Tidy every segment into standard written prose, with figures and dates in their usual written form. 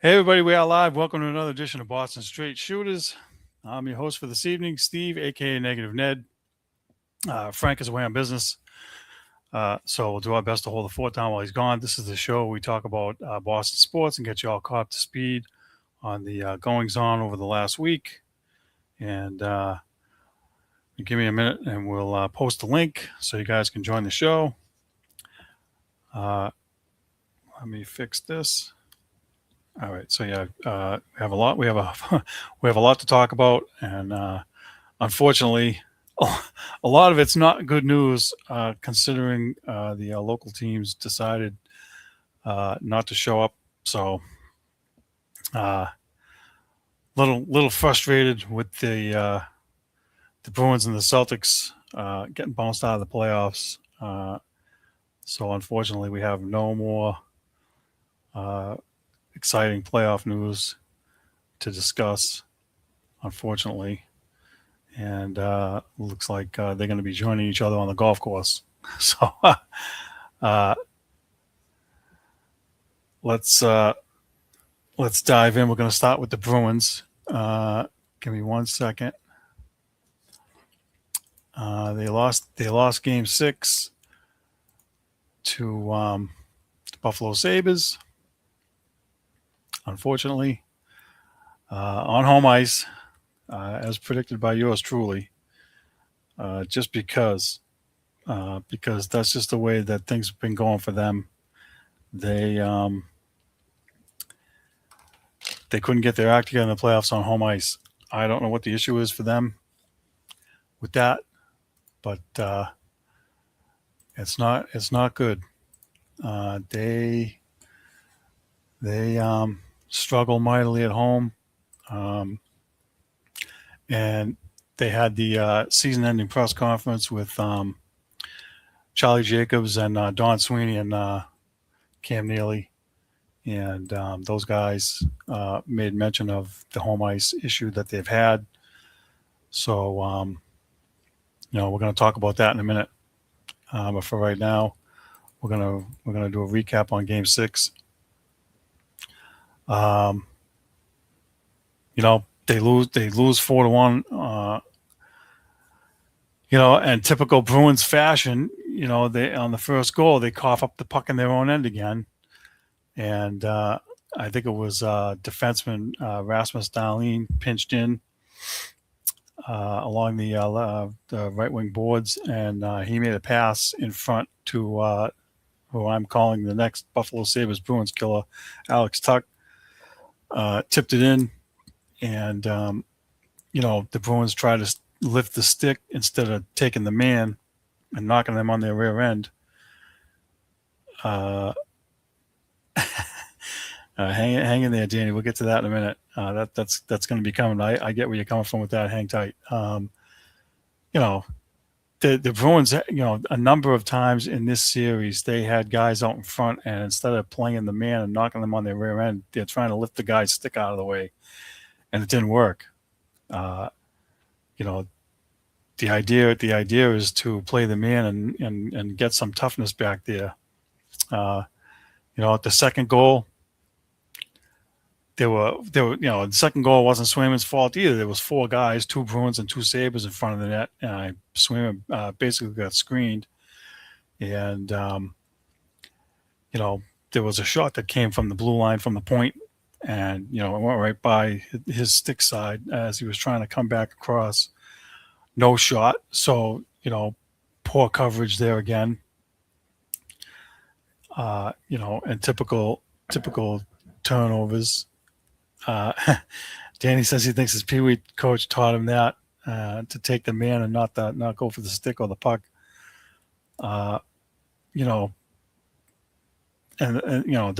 Hey everybody, we are live. Welcome to another edition of Boston Straight Shooters. I'm your host for this evening, Steve, aka Negative Ned. Frank is away on business, so we'll do our best to hold the fort down while he's gone. This is the show where we talk about Boston sports and get you all caught up to speed on the goings on over the last week. And give me a minute, and we'll post a link so you guys can join the show. Let me fix this. All right, so yeah, we have a lot. We have a we have a lot to talk about, and unfortunately, a lot of it's not good news, considering the local teams decided not to show up. So, uh, little frustrated with the Bruins and the Celtics getting bounced out of the playoffs. So unfortunately, we have no more uh, exciting playoff news to discuss. Unfortunately, and looks like they're going to be joining each other on the golf course. So uh, let's dive in. We're going to start with the Bruins. Give me 1 second. They lost Game 6 to the Buffalo Sabres. Unfortunately, on home ice, as predicted by yours truly. Just because that's just the way that things have been going for them. They couldn't get their act together in the playoffs on home ice. I don't know what the issue is for them with that, but it's not good. They struggle mightily at home, and they had the season-ending press conference with Charlie Jacobs and Don Sweeney and Cam Neely, and those guys made mention of the home ice issue that they've had. So, we're going to talk about that in a minute. But for right now, we're gonna do a recap on Game 6. They lose 4-1. And typical Bruins fashion, they on the first goal they cough up the puck in their own end again, and I think it was defenseman Rasmus Dahlin pinched in along the right wing boards, and he made a pass in front to who I'm calling the next Buffalo Sabres Bruins killer, Alex Tuck. Tipped it in, and the Bruins tried to lift the stick instead of taking the man and knocking them on their rear end. Hang in there, Danny. We'll get to that in a minute. That's going to be coming. I get where you're coming from with that. Hang tight. The Bruins, a number of times in this series, they had guys out in front, and instead of playing the man and knocking them on their rear end, they're trying to lift the guy's stick out of the way, and it didn't work. The idea is to play the man and get some toughness back there. At the second goal, the second goal wasn't Swayman's fault either. There was 4 guys, 2 Bruins and 2 Sabres in front of the net, and Swayman basically got screened. And there was a shot that came from the blue line from the point, and it went right by his stick side as he was trying to come back across. No shot. So poor coverage there again. And typical turnovers. Danny says he thinks his Pee Wee coach taught him that to take the man and not go for the stick or the puck. The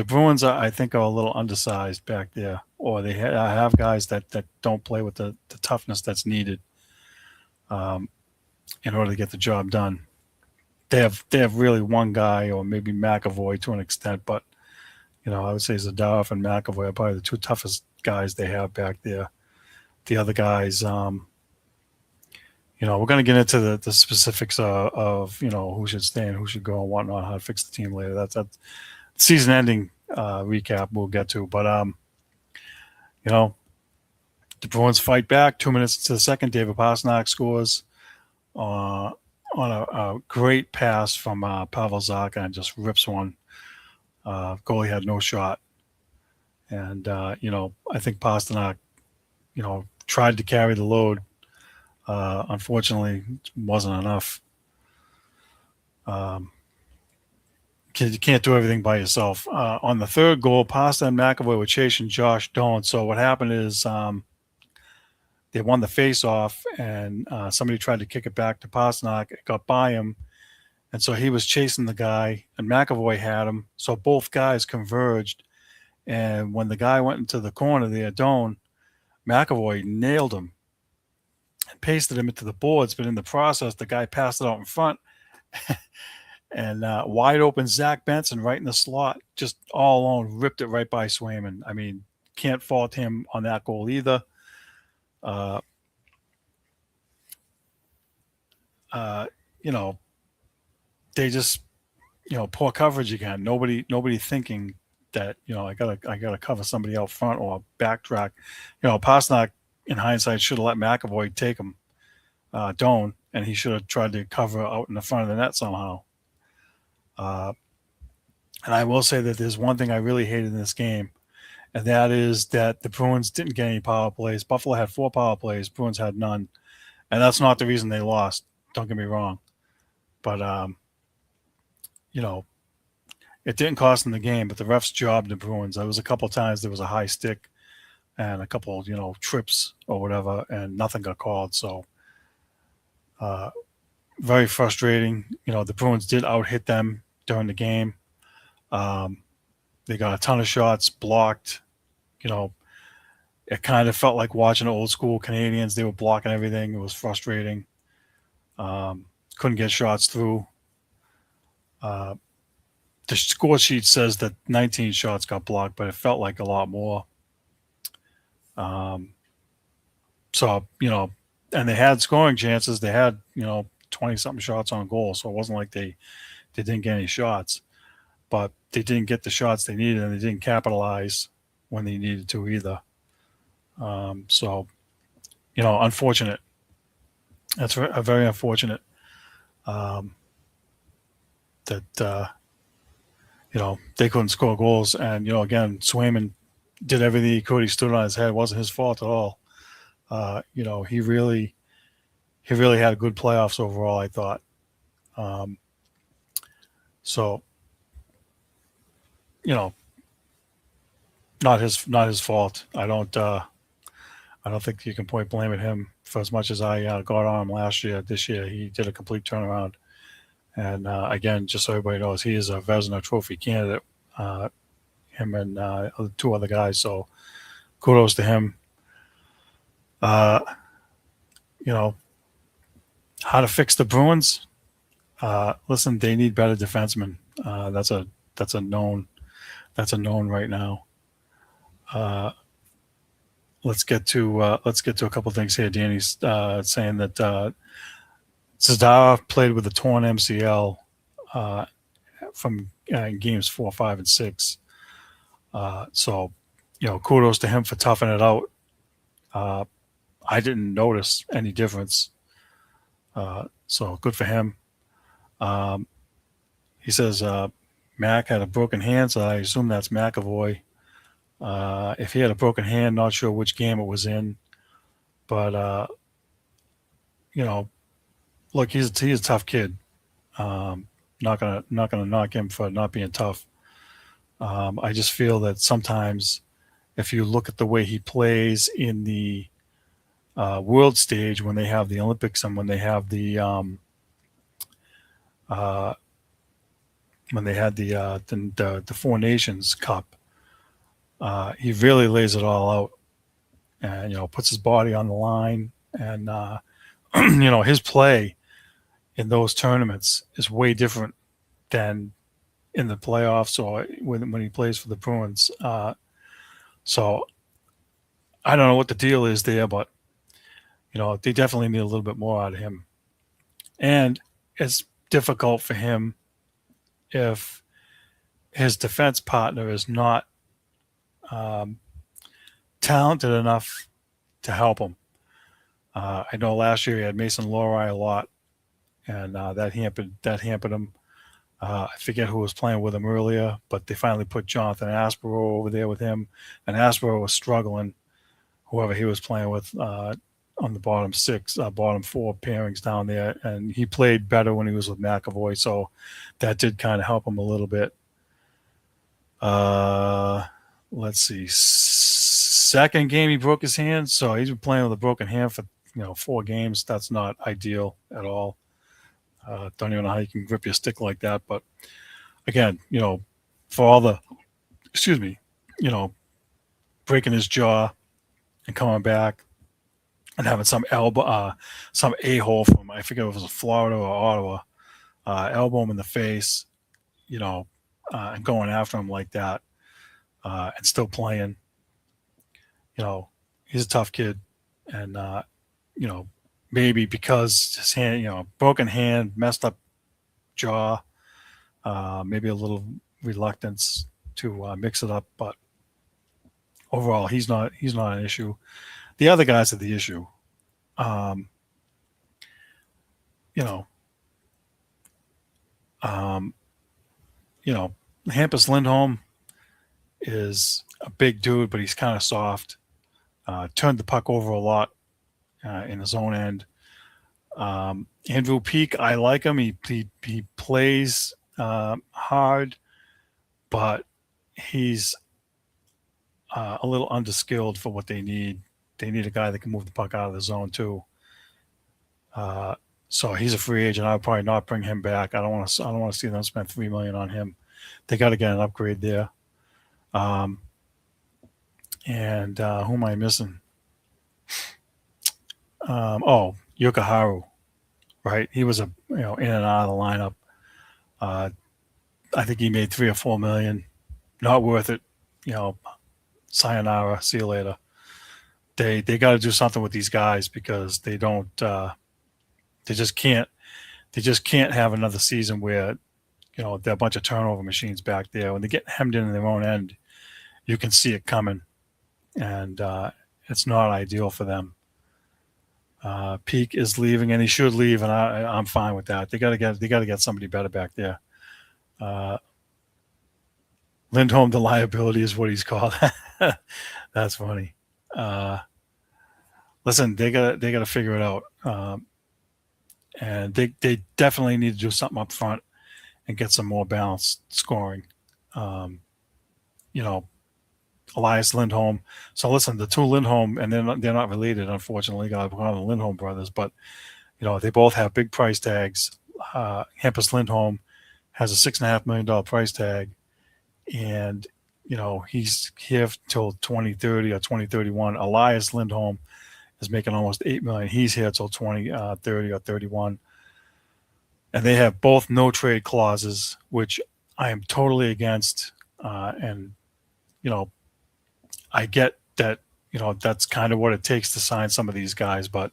Bruins I think are a little undersized back there, or they have guys that don't play with the toughness that's needed in order to get the job done. They have really one guy, or maybe McAvoy to an extent, but I would say Zadorov and McAvoy are probably the 2 toughest guys they have back there. The other guys, we're going to get into the specifics of who should stay and who should go and whatnot, how to fix the team later. That's season-ending recap we'll get to. But You know, the Bruins fight back. 2 minutes into the second, David Pastrnak scores uh, on a great pass from Pavel Zacha and just rips one. Goalie had no shot. And, I think Pastrnak, tried to carry the load. Unfortunately, it wasn't enough. Um, you can't do everything by yourself. On the third goal, Pasta and McAvoy were chasing Josh Doan. So what happened is they won the face-off, and somebody tried to kick it back to Pastrnak. It got by him, and so he was chasing the guy, and McAvoy had him. So both guys converged, and when the guy went into the corner there, Doan, McAvoy nailed him and pasted him into the boards. But in the process, the guy passed it out in front. And wide open Zach Benson right in the slot, just all alone, ripped it right by Swayman. I mean, can't fault him on that goal either. Uh, they just, poor coverage again. Nobody thinking that, I gotta cover somebody out front or backtrack. Pastrnak in hindsight should have let McAvoy take him, Doan, and he should have tried to cover out in the front of the net somehow. And I will say that there's one thing I really hated in this game, and that is that the Bruins didn't get any power plays. Buffalo had 4 power plays. Bruins had none. And that's not the reason they lost. Don't get me wrong. But, it didn't cost them the game, but the refs jobbed the Bruins. There was a couple of times there was a high stick and a couple, trips or whatever, and nothing got called. So, very frustrating. The Bruins did out-hit them during the game. They got a ton of shots blocked. It kind of felt like watching old school Canadians. They were blocking everything. It was frustrating. Couldn't get shots through. The score sheet says that 19 shots got blocked, but it felt like a lot more. So, and they had scoring chances. They had, 20-something shots on goal. So it wasn't like they didn't get any shots. But they didn't get the shots they needed, and they didn't capitalize when they needed to either. So, unfortunate. That's a very unfortunate that, they couldn't score goals. And, again, Swayman did everything he could. He stood on his head. It wasn't his fault at all. He really had a good playoffs overall, I thought. So, not his fault. I don't think you can point blame at him for as much as I got on him last year. This year, he did a complete turnaround. And again, just so everybody knows, he is a Vezina Trophy candidate. Him and 2 other guys. So kudos to him. How to fix the Bruins? Listen, they need better defensemen. That's a known. That's a known right now. Let's get to a couple things here. Danny's saying that Zadar played with a torn MCL from games 4, 5, and 6. So, kudos to him for toughing it out. I didn't notice any difference. So good for him. He says Mac had a broken hand, so I assume that's McAvoy. If he had a broken hand, not sure which game it was in, but look, he's a tough kid. Not gonna knock him for not being tough. I just feel that sometimes, if you look at the way he plays in the world stage, when they have the Olympics and when they have the the 4 Nations Cup, he really lays it all out, and puts his body on the line, and his play in those tournaments is way different than in the playoffs or when he plays for the Bruins. So I don't know what the deal is there, but they definitely need a little bit more out of him. And it's difficult for him if his defense partner is not talented enough to help him. I know last year he had Mason Lohrei a lot, and that hampered him. I forget who was playing with him earlier, but they finally put Jonathan Aspero over there with him, and Aspero was struggling. Whoever he was playing with on the bottom four pairings down there, and he played better when he was with McAvoy, so that did kind of help him a little bit. Let's see. Second game he broke his hand, so he's been playing with a broken hand for 4 games. That's not ideal at all. Don't even know how you can grip your stick like that. But again, for all the, excuse me, breaking his jaw and coming back and having some some a-hole from, I forget if it was Florida or Ottawa, elbow him in the face, and going after him like that, and still playing. He's a tough kid, and maybe because his hand, broken hand, messed up jaw, maybe a little reluctance to mix it up, but overall, he's not an issue. The other guys are the issue. Um, you know, um, Hampus Lindholm is a big dude, but he's kind of soft. Turned the puck over a lot in his own end. Andrew Peak, I like him. He plays hard, but he's a little underskilled for what they need. They need a guy that can move the puck out of the zone too. So he's a free agent. I'll probably not bring him back. I don't want to see them spend $3 million on him. They got to get an upgrade there. And who am I missing? Yuka Haru, right? He was in and out of the lineup. I think he made $3 or $4 million. Not worth it. Sayonara. See you later. They got to do something with these guys because they don't. They just can't. They just can't have another season where there are a bunch of turnover machines back there. When they get hemmed in their own end, you can see it coming, and it's not ideal for them. Peak is leaving, and he should leave, and I'm fine with that. They got to get somebody better back there. Lindholm, the liability, is what he's called. That's funny. Listen, they got to figure it out, and they definitely need to do something up front and get some more balanced scoring. Elias Lindholm. So listen, the two Lindholm, and they're not related, unfortunately. One of the Lindholm brothers, but they both have big price tags. Hampus Lindholm has a $6.5 million price tag, and he's here till 2030 or 2031. Elias Lindholm is making almost $8 million. He's here till 2030 or 31, and they have both no trade clauses, which I am totally against. And I get that that's kind of what it takes to sign some of these guys, but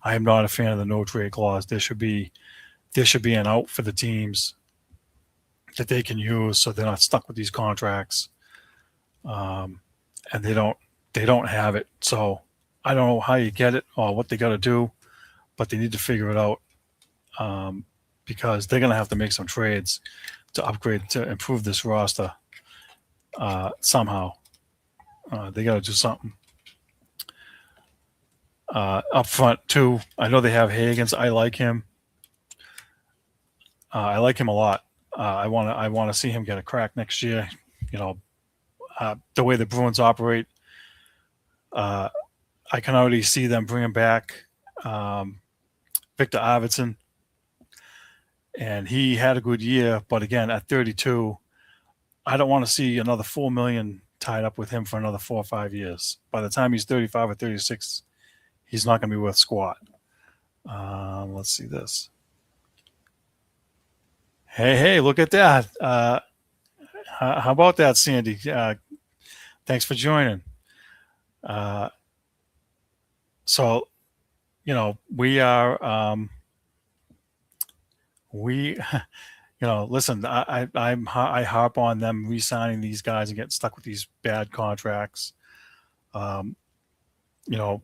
I am not a fan of the no trade clause. There should be an out for the teams that they can use, so they're not stuck with these contracts. And they don't have it. So I don't know how you get it or what they got to do, but they need to figure it out, because they're going to have to make some trades to upgrade, to improve this roster somehow. They got to do something. Up front too, I know they have Higgins. I like him. I like him a lot. I want to see him get a crack next year. The way the Bruins operate, I can already see them bringing back Victor Arvidsson, and he had a good year. But again, at 32, I don't want to see another $4 million tied up with him for another 4 or 5 years. By the time he's 35 or 36, he's not going to be worth squat. Let's see this. Hey, look at that. How about that, Sandy? Thanks for joining. So, we are, listen, I harp on them re-signing these guys and getting stuck with these bad contracts. Um, you know,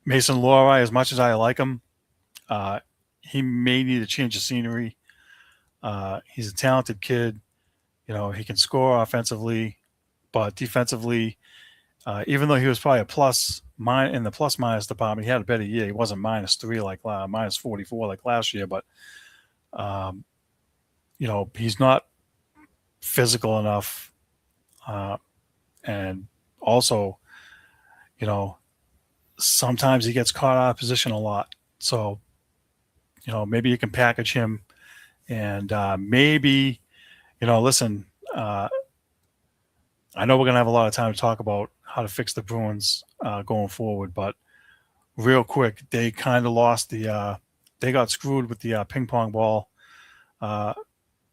Mason Lohrei, as much as I like him, uh, he may need a change of scenery. He's a talented kid. He can score offensively, but defensively, even though he was probably in the plus minus department, he had a better year. He wasn't -3 like -44 like last year, but um, he's not physical enough, and also, you know, sometimes he gets caught out of position a lot. So, maybe you can package him, and maybe, listen. Uh, I know we're gonna have a lot of time to talk about how to fix the Bruins going forward, but real quick, they kind of lost they got screwed with the ping pong ball uh,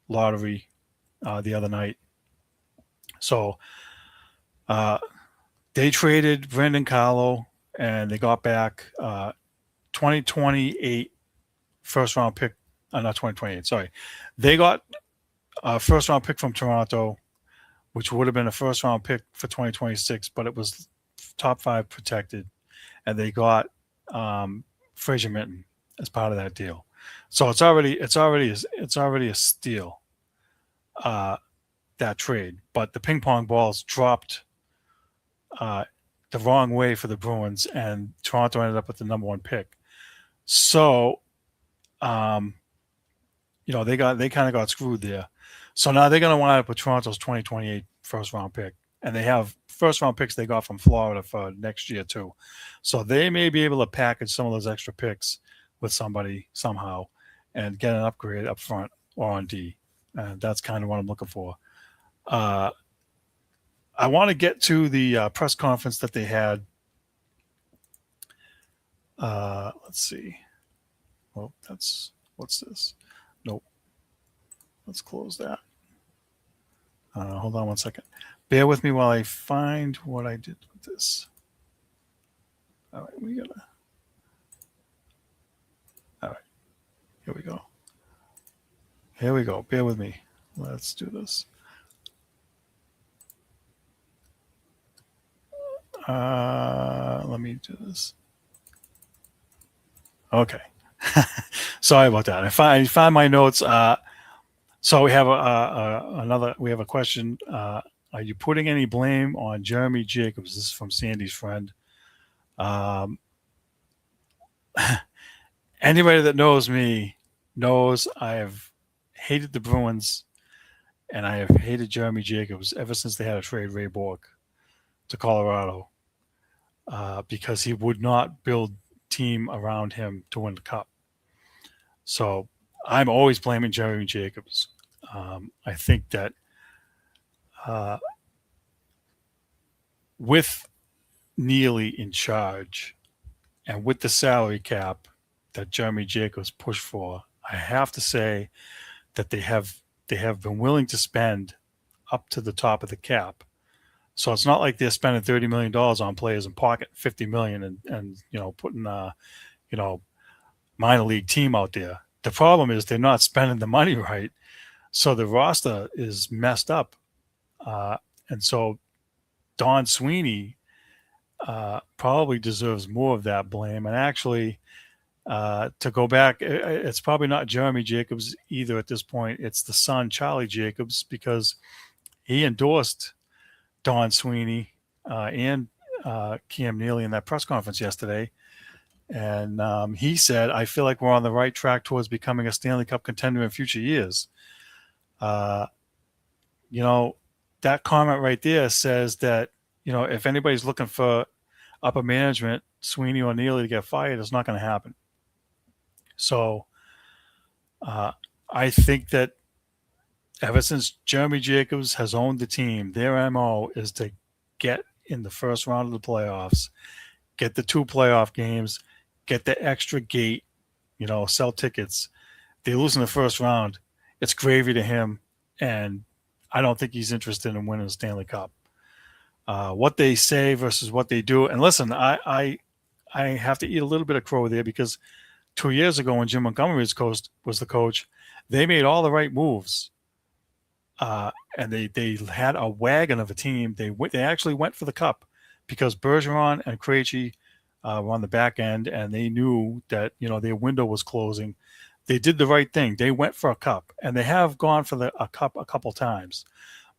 lottery the other night. So uh, they traded Brandon Carlo, and they got back 2028 first round pick. Not 2028. Sorry, they got a first round pick from Toronto, which would have been a first round pick for 2026, but it was top 5 protected, and they got Fraser Minton as part of that deal. So it's already a steal, that trade. But the ping pong balls dropped uh, the wrong way for the Bruins, and Toronto ended up with the number 1 pick. So, um, they kind of got screwed there. So now they're going to wind up with Toronto's 2028 first round pick, and they have first round picks they got from Florida for next year too. So they may be able to package some of those extra picks with somebody somehow and get an upgrade up front or on D. And that's kind of what I'm looking for. I want to get to the press conference that they had. Let's see. Oh, what's this? Nope. Let's close that. Hold on one second. Bear with me while I find what I did with this. All right, all right, here we go. Here we go. Bear with me. Let's do this. Let me do this. Okay. Sorry about that. I find my notes. So we have we have a question. Are you putting any blame on Jeremy Jacobs? This is from Sandy's friend. Anybody that knows me knows I have hated the Bruins, and I have hated Jeremy Jacobs ever since they had to trade Ray Bork to Colorado, because he would not build team around him to win the cup. So I'm always blaming Jeremy Jacobs. I think that with Neely in charge and with the salary cap that Jeremy Jacobs pushed for, I have to say that they have been willing to spend up to the top of the cap. So it's not like they're spending $30 million on players and pocket $50 million and putting minor league team out there. The problem is they're not spending the money right. So the roster is messed up. And so Don Sweeney probably deserves more of that blame. And actually, to go back, it's probably not Jeremy Jacobs either at this point. It's the son, Charlie Jacobs, because he endorsed Don Sweeney and Cam Neely in that press conference yesterday. And he said, I feel like we're on the right track towards becoming a Stanley Cup contender in future years. That comment right there says that, if anybody's looking for upper management, Sweeney or Neely to get fired, it's not going to happen. So I think that ever since Jeremy Jacobs has owned the team, their MO is to get in the first round of the playoffs, get the 2 playoff games, get the extra gate, sell tickets. They lose in the first round, it's gravy to him, and I don't think he's interested in winning the Stanley Cup. What they say versus what they do. And listen, I have to eat a little bit of crow there, because 2 years ago when Jim Montgomery was the coach, they made all the right moves. And they had a wagon of a team. They actually went for the cup because Bergeron and Krejci were on the back end, and they knew that their window was closing. They did the right thing. They went for a cup, and they have gone for a cup a couple times,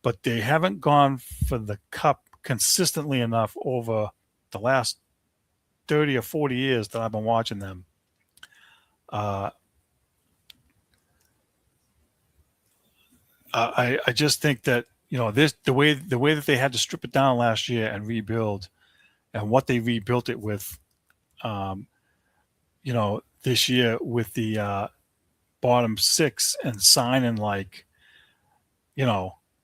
but they haven't gone for the cup consistently enough over the last 30 or 40 years that I've been watching them. I just think that the way that they had to strip it down last year and rebuild, and what they rebuilt it with, this year with the bottom six and signing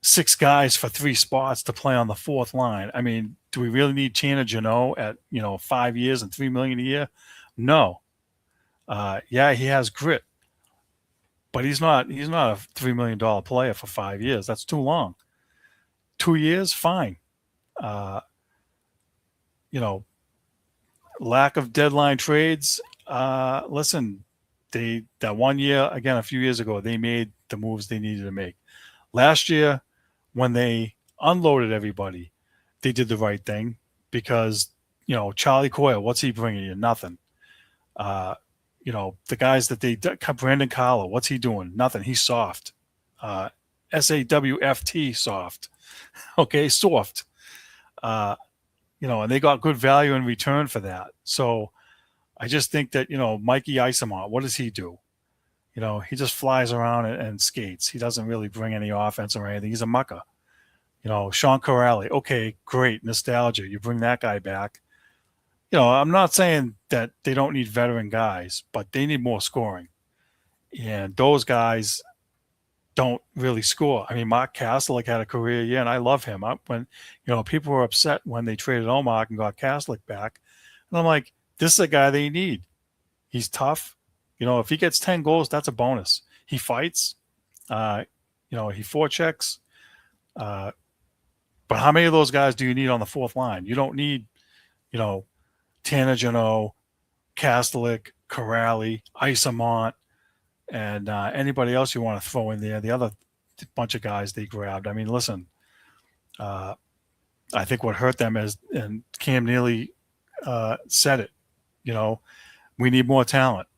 six guys for three spots to play on the fourth line. I mean, do we really need Tanner Jeannot at 5 years and $3 million a year? No. Yeah, he has grit, but he's not a $3 million player for 5 years. That's too long. 2 years, fine. Lack of deadline trades. Listen, that 1 year, again, a few years ago, they made the moves they needed to make. Last year, when they unloaded everybody, they did the right thing because, Charlie Coyle, what's he bringing you? Nothing. The guys that they Brandon Carlo, what's he doing? Nothing. He's soft. SAWFT, soft. Okay, soft. And they got good value in return for that. So I just think that, Mikey Isamont, what does he do? He just flies around and skates. He doesn't really bring any offense or anything. He's a mucker. Sean Corrali, okay, great, nostalgia. You bring that guy back. I'm not saying that they don't need veteran guys, but they need more scoring. And those guys don't really score. I mean, Mark Kastelic had a career year, and I love him. When people were upset when they traded Omar and got Kastelic back, and I'm like, this is a guy they need. He's tough. If he gets 10 goals, that's a bonus. He fights. He forechecks. But how many of those guys do you need on the fourth line? You don't need, Tanner Jeannot, Kastelic, Corrali, Isamont, and anybody else you want to throw in there. The other bunch of guys they grabbed. I mean, listen, I think what hurt them is, and Cam Neely said it, we need more talent.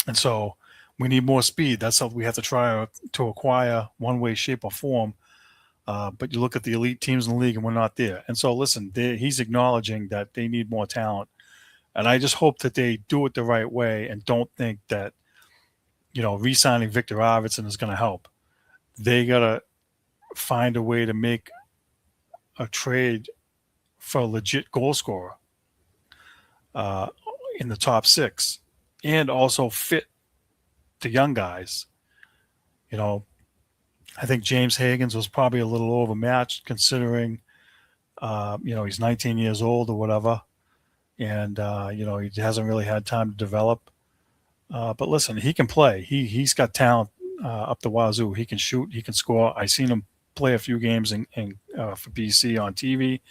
And so we need more speed. That's what we have to try to acquire one way, shape, or form. But you look at the elite teams in the league and we're not there. And so, listen, he's acknowledging that they need more talent. And I just hope that they do it the right way and don't think that, re-signing Victor Arvidsson is going to help. They got to find a way to make a trade for a legit goal scorer in the top six and also fit the young guys. I think James Higgins was probably a little overmatched considering, he's 19 years old or whatever. And, he hasn't really had time to develop. But listen, he can play. He's got talent up the wazoo. He can shoot. He can score. I seen him play a few games for BC on TV.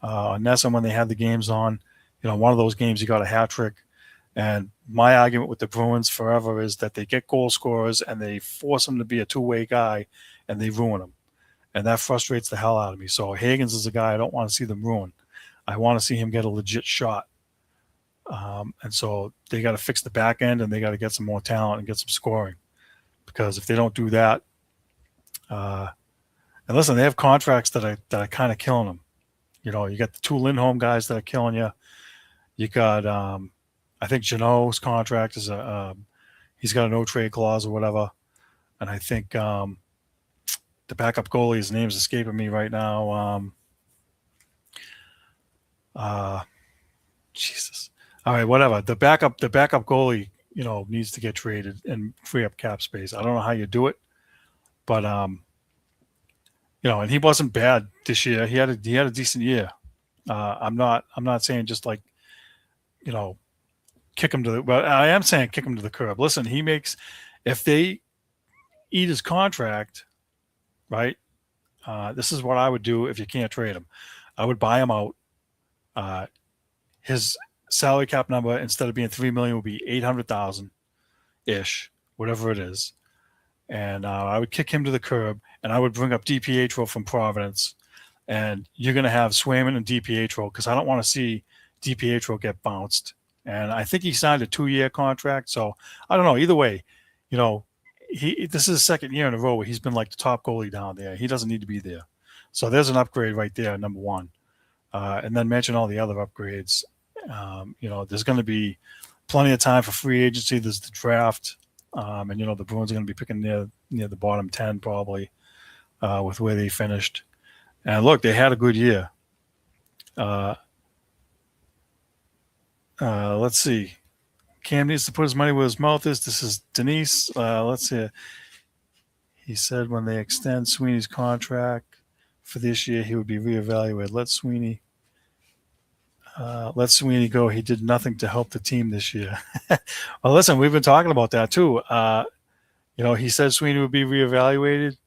On NESN when they had the games on. One of those games he got a hat trick. And my argument with the Bruins forever is that they get goal scorers and they force him to be a two-way guy and they ruin him. And that frustrates the hell out of me. So Higgins is a guy I don't want to see them ruin. I want to see him get a legit shot. And so they got to fix the back end and they got to get some more talent and get some scoring. Because if they don't do that, and listen, they have contracts that are kind of killing them. You got the two Lindholm guys that are killing you. You got, I think Jeannot's contract is he's got a no trade clause or whatever. And I think the backup goalie, his name's escaping me right now. Jesus. All right, whatever. The backup goalie, needs to get traded and free up cap space. I don't know how you do it, but and he wasn't bad this year. He had a decent year. I'm not saying just like, kick him to the. But I am saying kick him to the curb. Listen, if they eat his contract, right? This is what I would do if you can't trade him. I would buy him out. His salary cap number, instead of being $3 million, would be $800,000 ish, whatever it is. And I would kick him to the curb, and I would bring up DiPietro from Providence, and you're going to have Swayman and DiPietro because I don't want to see DiPietro get bounced. And I think he signed a 2-year contract, so I don't know. Either way, you know, this is his second year in a row where he's been like the top goalie down there. He doesn't need to be there. So there's an upgrade right there, number one. And then mention all the other upgrades. There's going to be plenty of time for free agency. There's the draft, and the Bruins are going to be picking near the bottom 10 probably with where they finished. And look, they had a good year. Let's see. Cam needs to put his money where his mouth is. This is Denise. Let's see. He said when they extend Sweeney's contract for this year, he would be reevaluated. Let Sweeney go. He did nothing to help the team this year. Well, listen, we've been talking about that too. He said Sweeney would be reevaluated.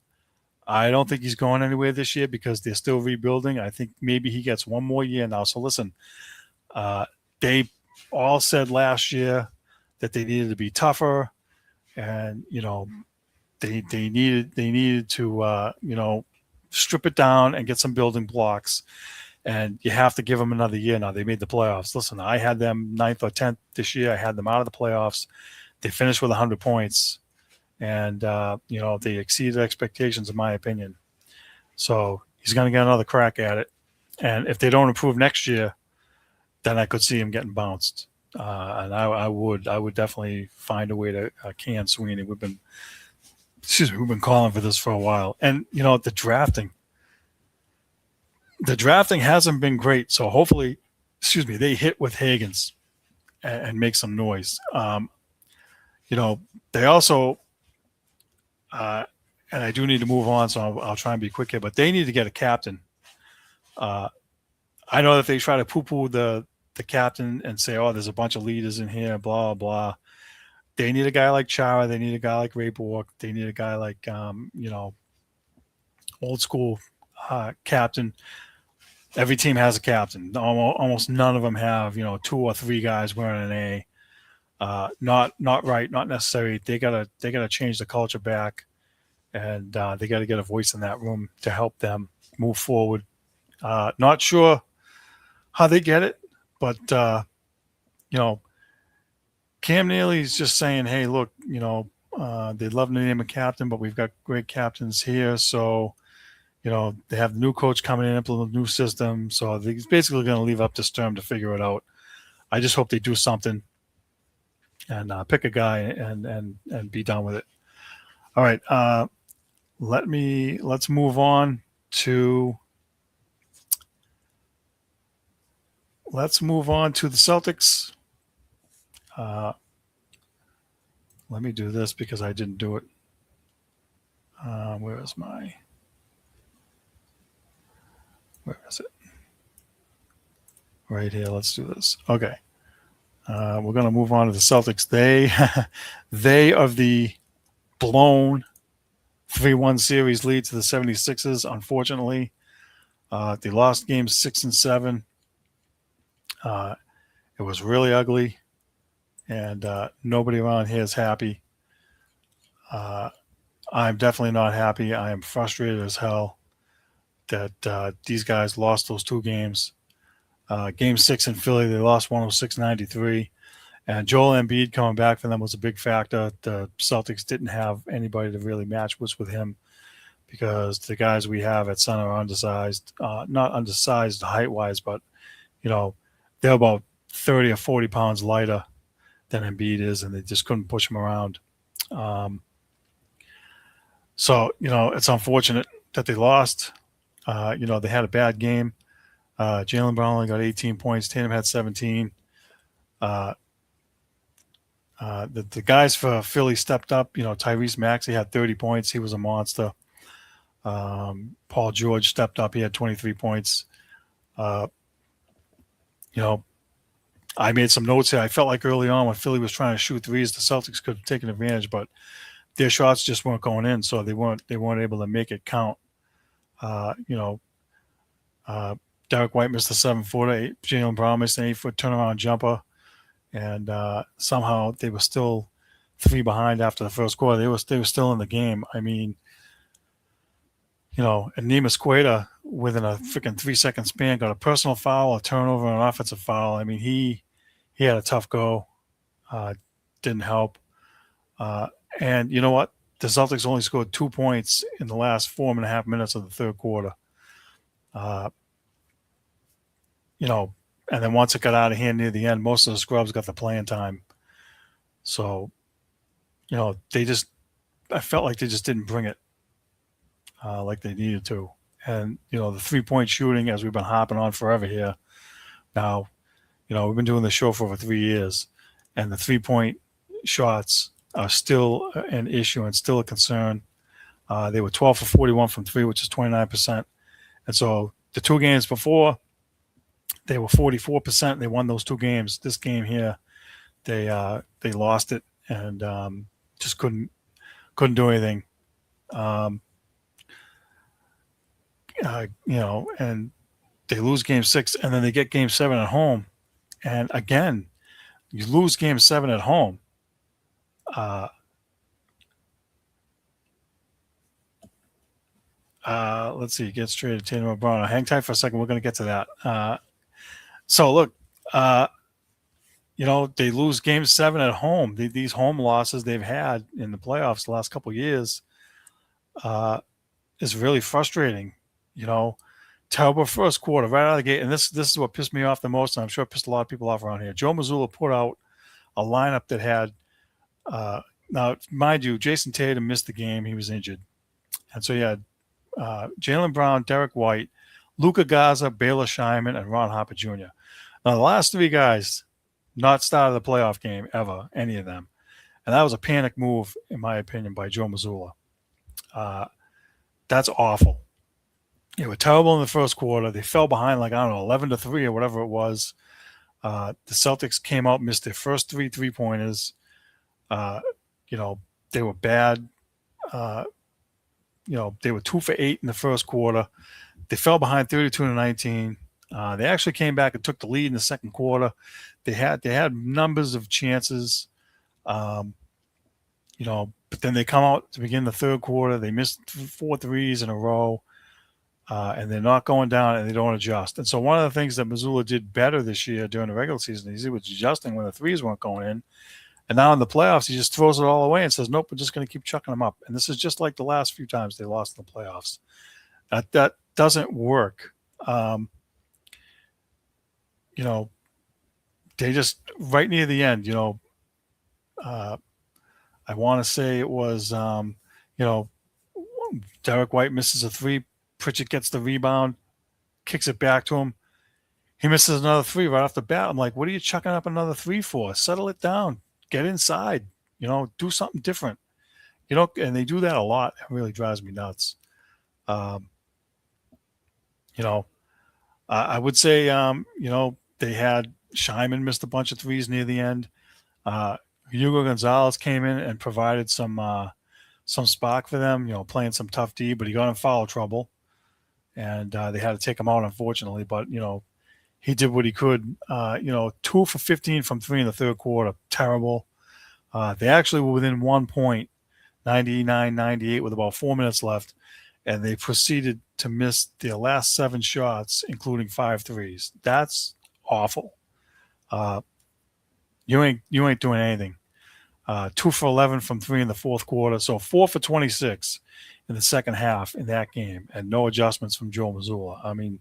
I don't think he's going anywhere this year because they're still rebuilding. I think maybe he gets one more year now. So listen, they all said last year that they needed to be tougher, and they needed to strip it down and get some building blocks. And you have to give them another year now. They made the playoffs. Listen, I had them 9th or 10th this year. I had them out of the playoffs. They finished with 100 points. And, they exceeded expectations, in my opinion. So he's going to get another crack at it. And if they don't improve next year, then I could see him getting bounced. And I would definitely find a way to can Sweeney. We've been calling for this for a while. And, the drafting hasn't been great. So hopefully, they hit with Higgins and make some noise. They also, and I do need to move on, so I'll try and be quick here, but they need to get a captain. I know that they try to poo-poo the captain and say, oh, there's a bunch of leaders in here, blah, blah. They need a guy like Chara. They need a guy like Ray Bork. They need a guy like, old school captain. Every team has a captain. Almost none of them have, 2 or 3 guys wearing an A. Not right, not necessary. They gotta change the culture back, and they gotta get a voice in that room to help them move forward. Not sure how they get it, but Cam Neely's just saying, hey, look, they'd love to name a captain, but we've got great captains here, so they have the new coach coming in, implement a new system, so he's basically going to leave up to Sturm to figure it out. I just hope they do something and pick a guy and be done with it. All right, let's move on to the Celtics. Let me do this because I didn't do it. Where is it? Right here. Let's do this. Okay. We're going to move on to the Celtics. They of the blown 3-1 series lead to the 76ers, unfortunately. They lost games 6 and 7. It was really ugly, and nobody around here is happy. I'm definitely not happy. I am frustrated as hell that these guys lost those 2 games. Game 6 in Philly, they lost 106-93. And Joel Embiid coming back for them was a big factor. The Celtics didn't have anybody to really match with him because the guys we have at center are undersized. Not undersized height-wise, but, they're about 30 or 40 pounds lighter than Embiid is, and they just couldn't push him around. So, it's unfortunate that they lost. They had a bad game. Jaylen Brown only got 18 points. Tatum had 17. The guys for Philly stepped up. Tyrese Maxey had 30 points. He was a monster. Paul George stepped up. He had 23 points. I made some notes here. I felt like early on when Philly was trying to shoot threes, the Celtics could have taken advantage, but their shots just weren't going in, so they weren't able to make it count. Derek White missed a 7-footer. Jaylen Brown missed an 8-foot turnaround jumper, and somehow they were still 3 behind after the first quarter. They were still in the game. I mean, and Neemias Queta within a freaking 3 second span, got a personal foul, a turnover, and an offensive foul. I mean, he had a tough go. Didn't help. Uh, and you know what? The Celtics only scored 2 points in the last 4.5 minutes of the third quarter. Uh, you know, and then once it got out of hand near the end, most of the scrubs got the playing time. So, I felt like they just didn't bring it like they needed to. And, the 3 point shooting, as we've been hopping on forever here now, we've been doing this show for over 3 years, and the 3 point shots are still an issue and still a concern. They were 12 for 41 from three, which is 29%. And so the 2 games before, they were 44%. They won those 2 games. This game here, they lost it and just couldn't do anything. And they lose game 6, and then they get game 7 at home. And again, you lose game 7 at home. Let's see. Get straight to Tatum Brown. Hang tight for a second. We're going to get to that. So look, they lose game 7 at home. These home losses they've had in the playoffs the last couple of years is really frustrating. Terrible first quarter right out of the gate. And this is what pissed me off the most, and I'm sure it pissed a lot of people off around here. Joe Mazzulla put out a lineup that had now, mind you, Jason Tatum missed the game. He was injured. And so you had Jaylen Brown, Derek White, Luka Garza, Baylor Scheinman, and Ron Harper Jr. Now, the last 3 guys not started the playoff game ever, any of them. And that was a panic move, in my opinion, by Joe Mazzulla. That's awful. They were terrible in the first quarter. They fell behind 11-3 or whatever it was. The Celtics came out, missed their first 3 3-pointers. They were bad. They were 2 for 8 in the first quarter. They fell behind 32-19. They actually came back and took the lead in the second quarter. They had numbers of chances, but then they come out to begin the third quarter. They missed 4 threes in a row, and they're not going down, and they don't adjust. And so one of the things that Mazzulla did better this year during the regular season is he was adjusting when the threes weren't going in. And now in the playoffs, he just throws it all away and says, nope, we're just going to keep chucking them up. And this is just like the last few times they lost in the playoffs. That doesn't work. They just, right near the end, I want to say it was, Derek White misses a 3. Pritchett gets the rebound, kicks it back to him. He misses another 3 right off the bat. I'm like, what are you chucking up another 3 for? Settle it down. Get inside. Do something different. And they do that a lot. It really drives me nuts. I would say, they had Scheinman missed a bunch of 3s near the end. Hugo Gonzalez came in and provided some spark for them, playing some tough D, but he got in foul trouble. And they had to take him out, unfortunately. But, he did what he could. 2 for 15 from 3 in the third quarter. Terrible. They actually were within 1 point, 99-98, with about 4 minutes left. And they proceeded to miss their last 7 shots, including 5 threes. That's awful. You ain't doing anything. 2 for 11 from 3 in the fourth quarter. So 4 for 26 in the second half in that game, and no adjustments from Joe Mazzulla. I mean,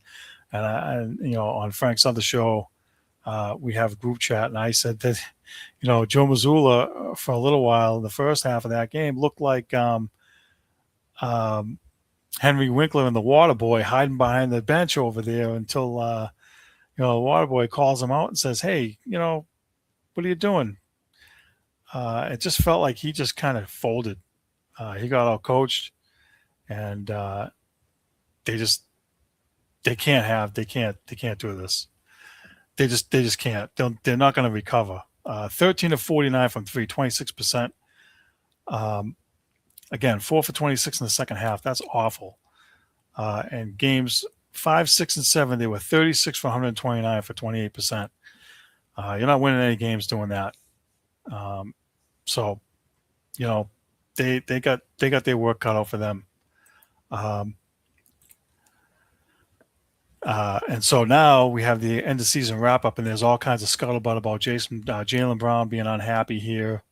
and on Frank's other show, we have a group chat, and I said that, Joe Mazzulla for a little while in the first half of that game looked like Henry Winkler and the Water Boy hiding behind the bench over there until the Water Boy calls him out and says, "Hey, what are you doing?" It just felt like he just kind of folded. He got out coached, and they can't do this. They just can't. They're not going to recover. 13 of 49 from 3, 26%. Again, 4 for 26 in the second half. That's awful. And games 5, 6, and 7, they were 36 for 129 for 28%. You're not winning any games doing that. So, they got their work cut out for them. And so now we have the end of season wrap up, and there's all kinds of scuttlebutt about Jaylen Brown being unhappy here,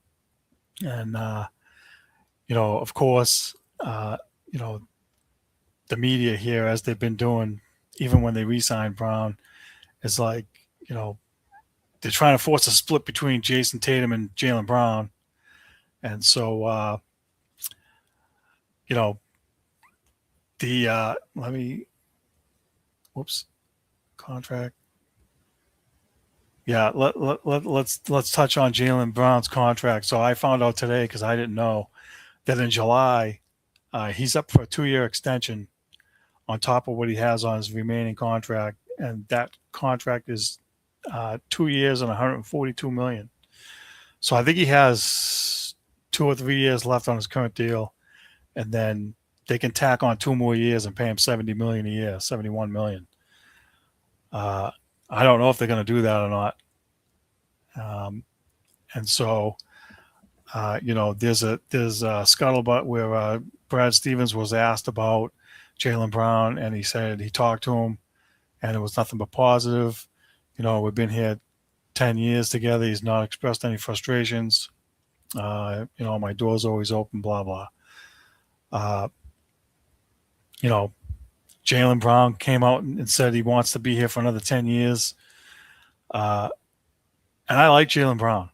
and of course, uh, you know, the media here, as they've been doing, even when they re-signed Brown, is like, you know, they're trying to force a split between Jason Tatum and Jaylen Brown, and so you know the let me, whoops, contract. Yeah, let's touch on Jaylen Brown's contract. So I found out today, because I didn't know, that in July he's up for a 2-year extension on top of what he has on his remaining contract, and that contract is 2 years and 142 million. So I think he has 2 or 3 years left on his current deal, and then they can tack on 2 more years and pay him 70 million a year, 71 million. I don't know if they're going to do that or not. And so, there's a scuttlebutt where Brad Stevens was asked about Jaylen Brown, and he said he talked to him, and it was nothing but positive. We've been here 10 years together. He's not expressed any frustrations. My door's always open, blah, blah. Jaylen Brown came out and said he wants to be here for another 10 years. And I like Jaylen Brown.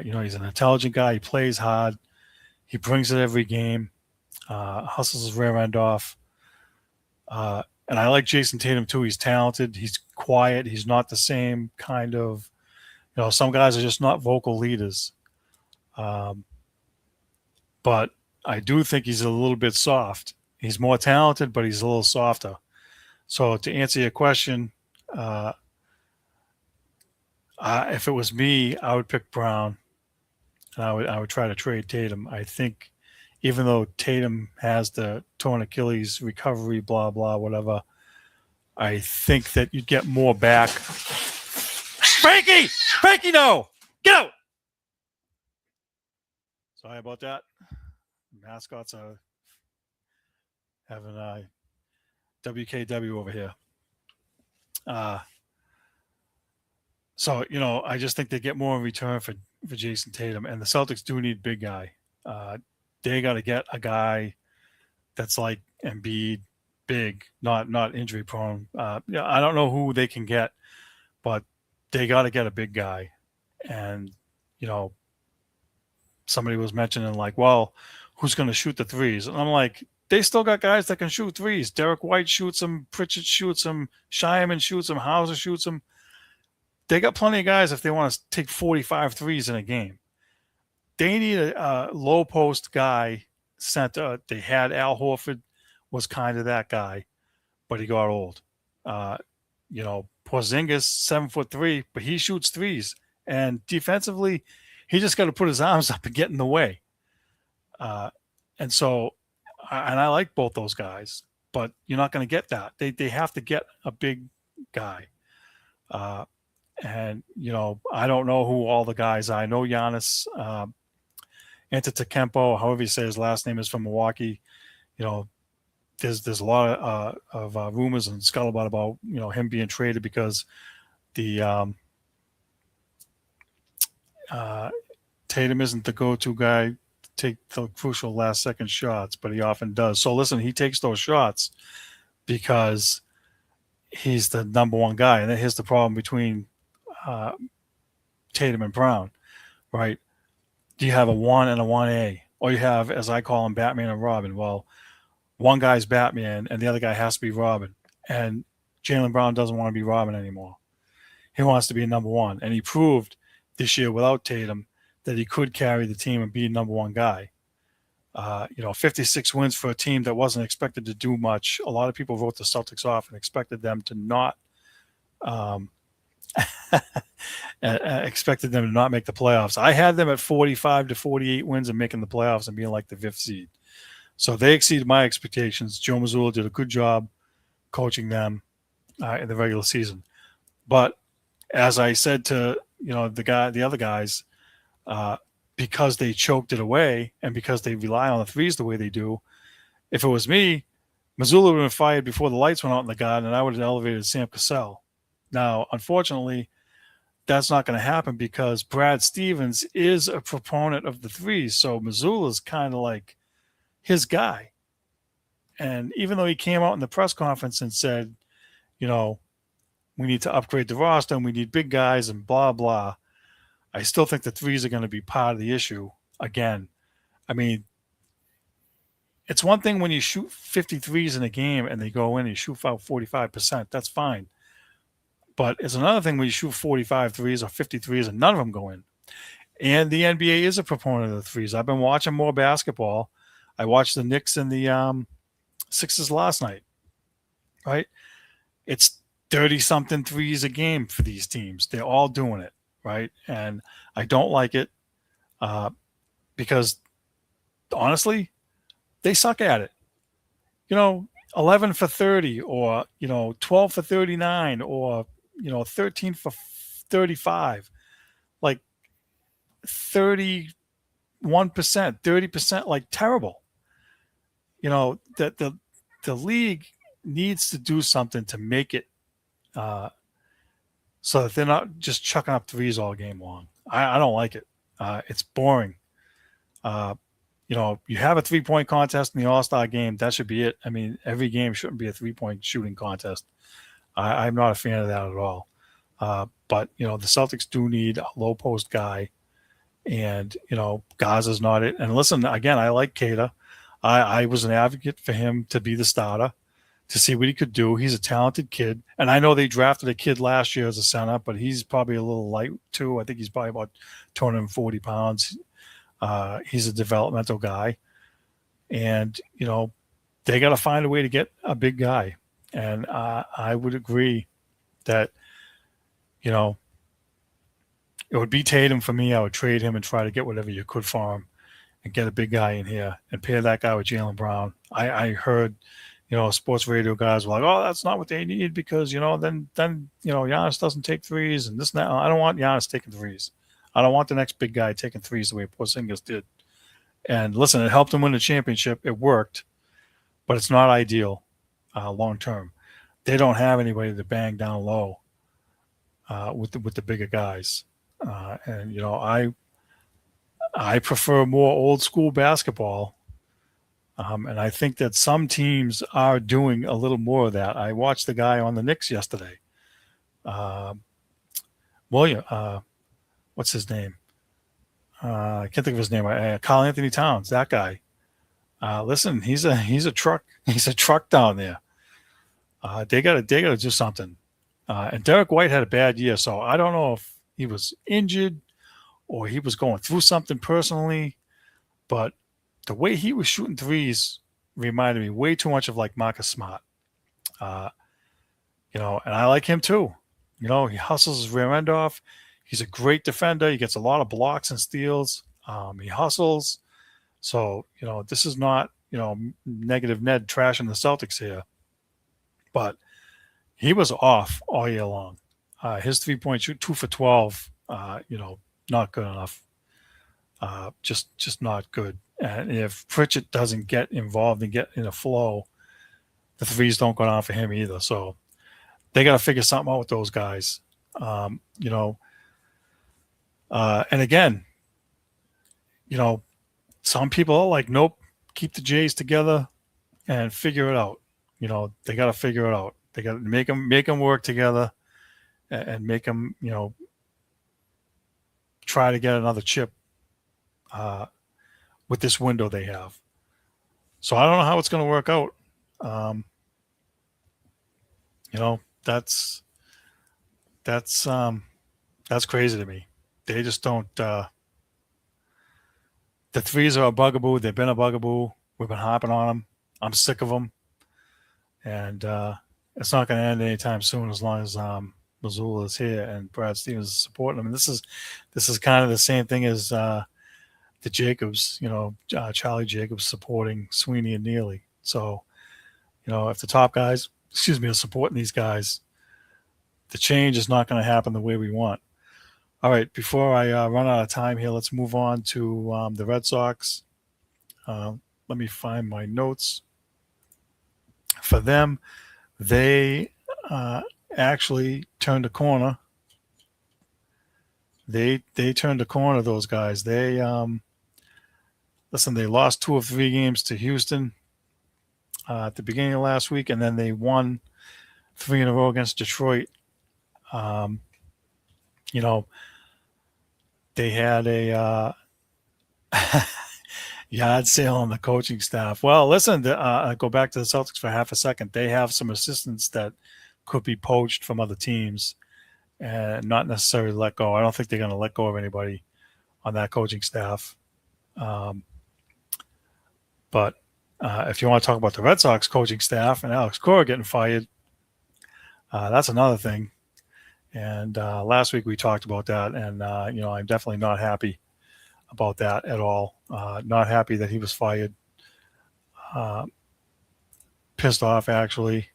He's an intelligent guy. He plays hard. He brings it every game, hustles his rear end off. And I like Jason Tatum too. He's talented. He's quiet. He's not the same kind of, some guys are just not vocal leaders. But I do think he's a little bit soft. He's more talented, but he's a little softer. So to answer your question, if it was me, I would pick Brown, and I would try to trade Tatum. I think even though Tatum has the torn Achilles recovery, blah, blah, whatever, I think that you'd get more back. Frankie, no! Get out! Sorry about that. Mascots are having a WKW over here. So, I just think they get more in return for Jason Tatum. And the Celtics do need big guy. They got to get a guy that's like Embiid, big, not injury prone. I don't know who they can get, but they got to get a big guy. And, somebody was mentioning like, well, who's going to shoot the threes? And I'm like, they still got guys that can shoot threes. Derek White shoots them. Pritchard shoots them. Shireman shoots them. Hauser shoots them. They got plenty of guys if they want to take 45 threes in a game. They need a low post guy center. They had Al Horford, was kind of that guy, but he got old. Porzingis, 7'3", but he shoots threes. And defensively, he just got to put his arms up and get in the way. And I like both those guys, but you're not going to get that. They have to get a big guy. And, I don't know who all the guys are. I know Giannis Antetokounmpo, however you say his last name, is from Milwaukee. There's a lot of rumors and scuttlebutt about, him being traded because the Tatum isn't the go-to guy to take the crucial last-second shots, but he often does. So, listen, he takes those shots because he's the number one guy. And then here's the problem between Tatum and Brown, right? Do you have a 1 and a 1A? Or you have, as I call them, Batman and Robin. Well, one guy's Batman and the other guy has to be Robin. And Jaylen Brown doesn't want to be Robin anymore. He wants to be a number one. And he proved this year without Tatum that he could carry the team and be number one guy. 56 wins for a team that wasn't expected to do much. A lot of people wrote the Celtics off and expected them to not make the playoffs. I had them at 45 to 48 wins and making the playoffs and being like the 5th seed. So they exceeded my expectations. Joe Mazzulla did a good job coaching them in the regular season. But as I said to the other guys, because they choked it away and because they rely on the threes the way they do, if it was me, Missoula would have been fired before the lights went out in the garden, and I would have elevated Sam Cassell. Now, unfortunately, that's not going to happen because Brad Stevens is a proponent of the threes. So Missoula's kind of like his guy. And even though he came out in the press conference and said, you know, we need to upgrade the roster and we need big guys and blah, blah, I still think the threes are going to be part of the issue again. I mean, it's one thing when you shoot 53s in a game and they go in and you shoot out 45%. That's fine. But it's another thing when you shoot 45 threes or 53s and none of them go in. And the NBA is a proponent of the threes. I've been watching more basketball. I watched the Knicks and the Sixers last night, right? It's 30-something threes a game for these teams. They're all doing it, right? And I don't like it because, honestly, they suck at it. 11 for 30 or, 12 for 39 or, 13 for 35. Like 31%, 30%, like terrible. That the league needs to do something to make it so that they're not just chucking up threes all game long. I don't like it. It's boring. You have a 3-point contest in the All-Star game. That should be it. I mean, every game shouldn't be a 3-point shooting contest. I'm not a fan of that at all. But, the Celtics do need a low-post guy. And, Gaza's not it. And listen, again, I like Keita. I was an advocate for him to be the starter, to see what he could do. He's a talented kid. And I know they drafted a kid last year as a center, but he's probably a little light too. I think he's probably about 240 pounds. He's a developmental guy. And, they got to find a way to get a big guy. And I would agree that, it would be Tatum for me. I would trade him and try to get whatever you could for him and get a big guy in here and pair that guy with Jaylen Brown. I heard, sports radio guys were like, oh, that's not what they need because, then Giannis doesn't take threes and this and that. I don't want Giannis taking threes. I don't want the next big guy taking threes the way Porzingis did. And listen, it helped him win the championship. It worked, but it's not ideal long term. They don't have anybody to bang down low with the bigger guys. And I prefer more old school basketball. And I think that some teams are doing a little more of that. I watched the guy on the Knicks yesterday. William, what's his name? I can't think of his name. Karl Anthony Towns, that guy. Listen, he's a truck. He's a truck down there. They gotta do something. And Derek White had a bad year, so I don't know if he was injured or he was going through something personally, but the way he was shooting threes reminded me way too much of like Marcus Smart. And I like him too. He hustles his rear end off. He's a great defender. He gets a lot of blocks and steals. He hustles. So, this is not, negative Ned trashing the Celtics here. But he was off all year long. His 3-point shoot, 2 for 12, not good enough. Just not good. And if Pritchett doesn't get involved and get in a flow, the threes don't go down for him either. So they got to figure something out with those guys. And again, some people are like, nope, keep the Jays together and figure it out. They got to figure it out. They got to make them work together and make them, try to get another chip with this window they have. So I don't know how it's going to work out. That's crazy to me. They just don't. The threes are a bugaboo. They've been a bugaboo. We've been hopping on them. I'm sick of them, and it's not going to end anytime soon as long as Missoula is here and Brad Stevens is supporting them. And this is kind of the same thing as the Jacobs. Charlie Jacobs supporting Sweeney and Neely. So, if the top guys, are supporting these guys, the change is not going to happen the way we want. All right, before I run out of time here, let's move on to the Red Sox. Let me find my notes. For them, they uh, actually turned a corner. They turned a corner. Those guys. They listen. They lost 2 of 3 games to Houston at the beginning of last week, and then they won 3 in a row against Detroit. Um, you know, they had a yard sale on the coaching staff. Well, listen, go back to the Celtics for half a second. They have some assistants that could be poached from other teams and not necessarily let go. I don't think they're going to let go of anybody on that coaching staff. Um, but if you want to talk about the Red Sox coaching staff and Alex Cora getting fired, that's another thing. And last week we talked about that, and I'm definitely not happy about that at all. Not happy that he was fired. Uh, Pissed off, actually,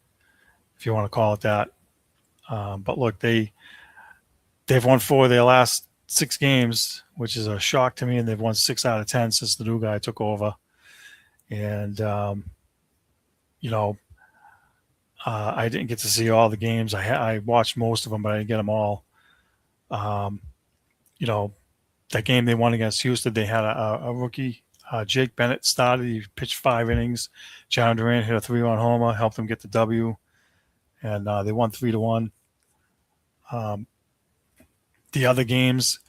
if you want to call it that. But look, they've won 4 of their last 6 games, which is a shock to me, and they've won 6 out of 10 since the new guy took over. And I didn't get to see all the games. I watched most of them, but I didn't get them all. That game they won against Houston, they had a rookie, Jake Bennett, started. He pitched 5 innings. John Durant hit a 3-run homer, helped them get the W, and they won 3-1. The other games,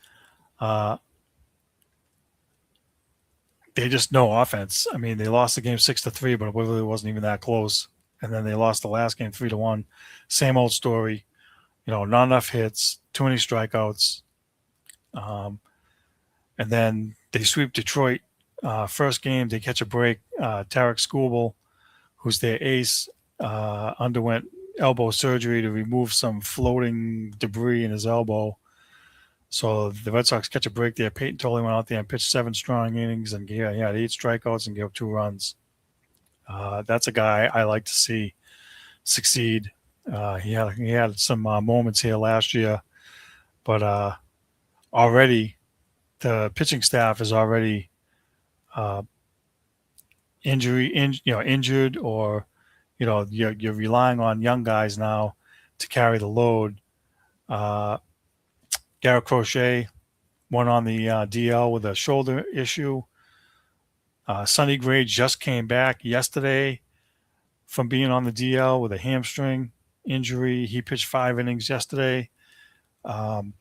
they just no offense. I mean, they lost the game 6-3, but it really wasn't even that close. And then they lost the last game 3-1. Same old story. Not enough hits, too many strikeouts. And then they sweep Detroit. First game, they catch a break. Tarek Skubal, who's their ace, underwent elbow surgery to remove some floating debris in his elbow. So the Red Sox catch a break there. Peyton Tolley went out there and pitched 7 strong innings and he had 8 strikeouts and gave up 2 runs. That's a guy I like to see succeed. He had some moments here last year, but already the pitching staff is already injured, or you're relying on young guys now to carry the load. Garrett Crochet went on the DL with a shoulder issue. Sonny Gray just came back yesterday from being on the DL with a hamstring injury. He pitched 5 innings yesterday. He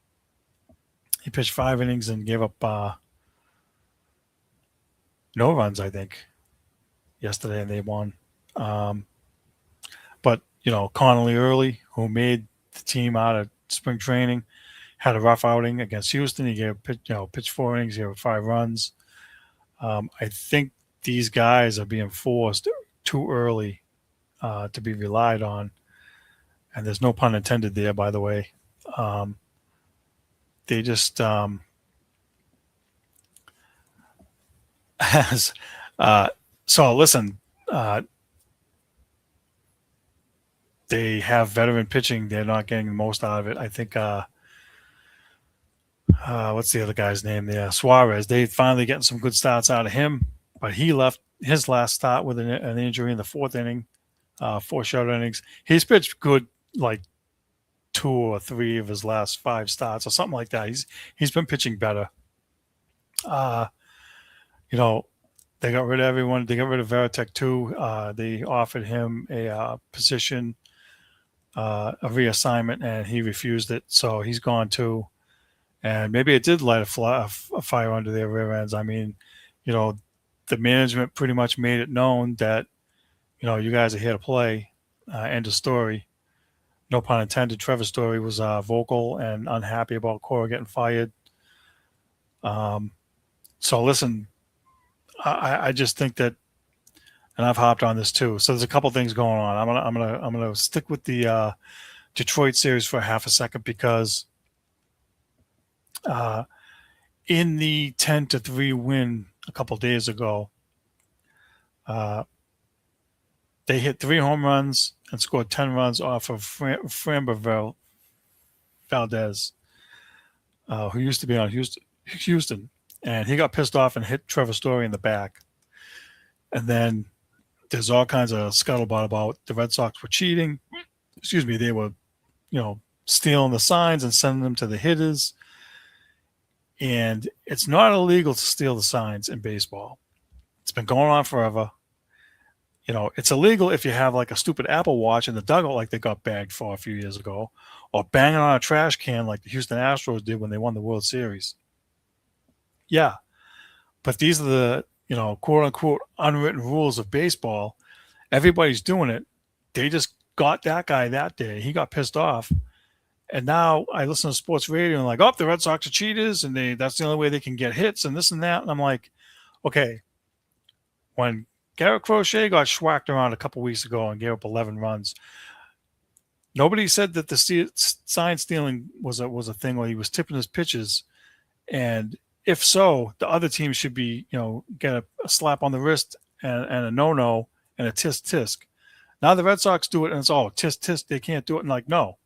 pitched 5 innings and gave up no runs, I think, yesterday, and they won. But Connolly Early, who made the team out of spring training, had a rough outing against Houston. He pitched 4 innings, gave up 5 runs. I think these guys are being forced too early to be relied on, and there's no pun intended there, by the way. They just so listen. They have veteran pitching. They're not getting the most out of it. I think. What's the other guy's name there? Suarez. They finally getting some good starts out of him, but he left his last start with an injury in the 4th inning, 4 shutout innings. He's pitched good, like 2 or 3 of his last 5 starts or something like that. He's been pitching better. They got rid of everyone. They got rid of Veritek too. They offered him a position, a reassignment, and he refused it. So he's gone too. And maybe it did light a fire under their rear ends. I mean, the management pretty much made it known that, you guys are here to play. End of story. No pun intended. Trevor Story was vocal and unhappy about Cora getting fired. So listen, I just think that, and I've hopped on this too. So there's a couple things going on. I'm gonna stick with the Detroit series for half a second because in the 10-3 win a couple days ago, they hit 3 home runs and scored 10 runs off of Framber Valdez, who used to be on Houston, and he got pissed off and hit Trevor Story in the back. And then there's all kinds of scuttlebutt about the Red Sox were cheating. Excuse me, they were, stealing the signs and sending them to the hitters. And it's not illegal to steal the signs in baseball. It's been going on forever. It's illegal if you have like a stupid Apple Watch in the dugout like they got bagged for a few years ago, or banging on a trash can like the Houston Astros did when they won the World Series. Yeah, but these are the, quote unquote unwritten rules of baseball. Everybody's doing it. They just got that guy that day. He got pissed off. And now I listen to sports radio and like, oh, the Red Sox are cheaters and that's the only way they can get hits and this and that. And I'm like, okay, when Garrett Crochet got schwacked around a couple weeks ago and gave up 11 runs, nobody said that the sign stealing was a thing where he was tipping his pitches. And if so, the other team should be, get a slap on the wrist and a no-no and a tisk-tisk. Now the Red Sox do it and it's all tisk-tisk. They can't do it. And like, no,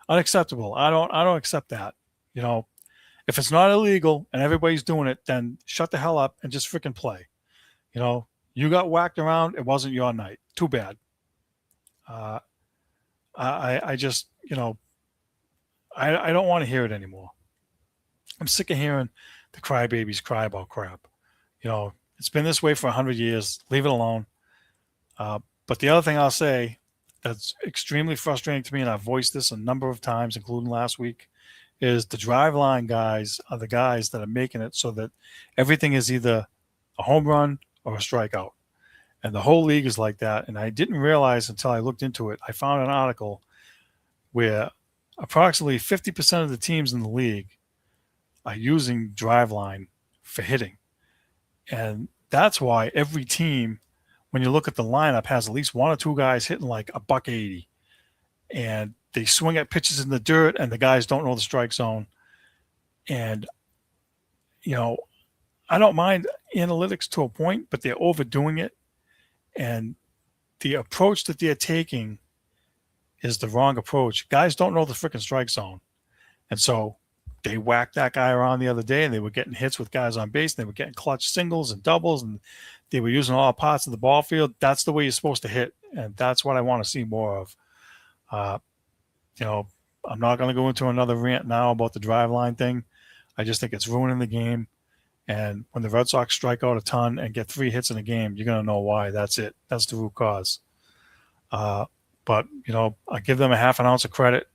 unacceptable. I don't accept that. If it's not illegal and everybody's doing it, then shut the hell up and just freaking play. You got whacked around. It wasn't your night. Too bad. I just, I don't want to hear it anymore. I'm sick of hearing the crybabies cry about crap. It's been this way for 100 years. Leave it alone. But the other thing I'll say that's extremely frustrating to me, and I've voiced this a number of times, including last week, is the driveline guys are the guys that are making it so that everything is either a home run or a strikeout. And the whole league is like that. And I didn't realize until I looked into it. I found an article where approximately 50% of the teams in the league are using driveline for hitting. And that's why every team, when you look at the lineup, has at least one or two guys hitting like $180. And they swing at pitches in the dirt and the guys don't know the strike zone. And, I don't mind analytics to a point, but they're overdoing it. And the approach that they're taking is the wrong approach. Guys don't know the freaking strike zone. And so they whacked that guy around the other day and they were getting hits with guys on base. And they were getting clutch singles and doubles and they were using all parts of the ball field. That's the way you're supposed to hit. And that's what I want to see more of. I'm not going to go into another rant now about the driveline thing. I just think it's ruining the game. And when the Red Sox strike out a ton and get 3 hits in a game, you're going to know why. That's it. That's the root cause. But, I give them a half an ounce of credit.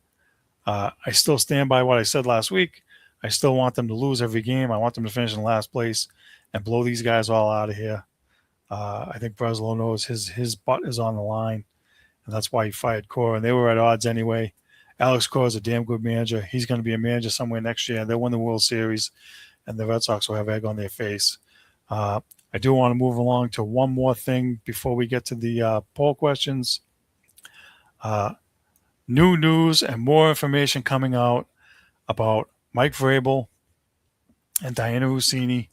I still stand by what I said last week. I still want them to lose every game. I want them to finish in last place and blow these guys all out of here. I think Breslow knows his butt is on the line, and that's why he fired Cora. And they were at odds anyway. Alex Cora is a damn good manager. He's going to be a manager somewhere next year. They'll win the World Series, and the Red Sox will have egg on their face. I do want to move along to one more thing before we get to the poll questions. New news and more information coming out about Mike Vrabel and Diana Rossini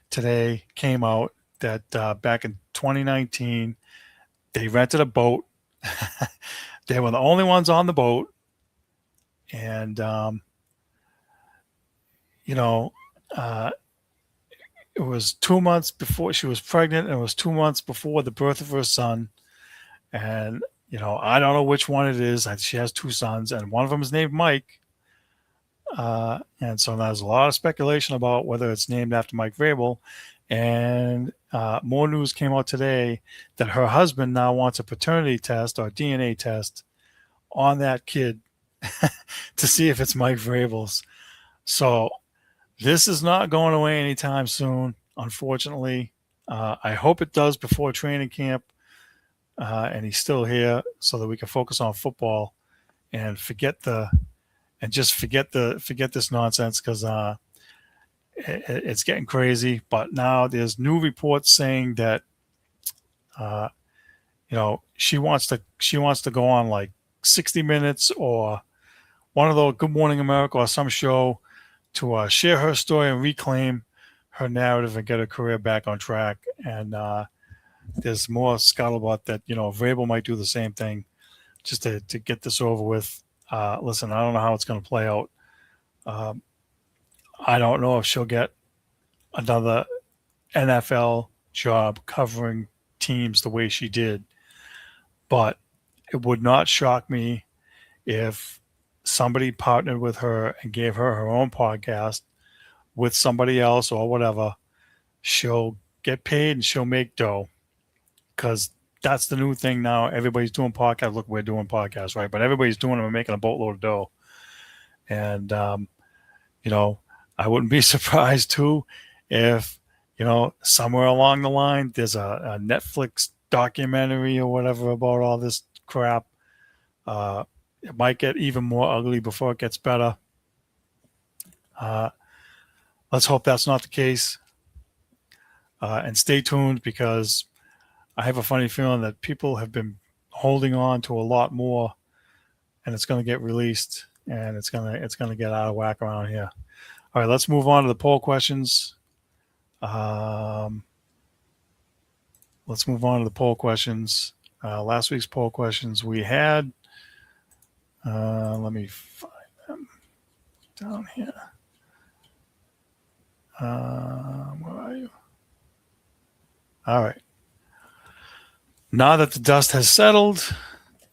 today came out that back in 2019, they rented a boat. They were the only ones on the boat. And, it was 2 months before she was pregnant, and it was 2 months before the birth of her son. And, I don't know which one it is. She has 2 sons, and one of them is named Mike. And so there's a lot of speculation about whether it's named after Mike Vrabel. And more news came out today that her husband now wants a paternity test or DNA test on that kid to see if it's Mike Vrabel's. So this is not going away anytime soon, unfortunately. I hope it does before training camp. And he's still here so that we can focus on football and forget this nonsense, because it's getting crazy. But now there's new reports saying that she wants to go on like 60 Minutes or one of those Good Morning America or some show to share her story and reclaim her narrative and get her career back on track. And there's more scuttlebutt that Vrabel might do the same thing just to get this over with. Listen, I don't know how it's going to play out. I don't know if she'll get another NFL job covering teams the way she did. But it would not shock me if somebody partnered with her and gave her her own podcast with somebody else or whatever. She'll get paid and she'll make dough, because that's the new thing now. Everybody's doing podcasts. Look, we're doing podcasts, right? But everybody's doing them and making a boatload of dough. And, I wouldn't be surprised too if, somewhere along the line, there's a Netflix documentary or whatever about all this crap. It might get even more ugly before it gets better. Let's hope that's not the case. And stay tuned, because I have a funny feeling that people have been holding on to a lot more, and it's going to get released, and it's going to get out of whack around here. All right, let's move on to the poll questions. Last week's poll questions we had. Let me find them down here. Where are you? All right. Now that the dust has settled,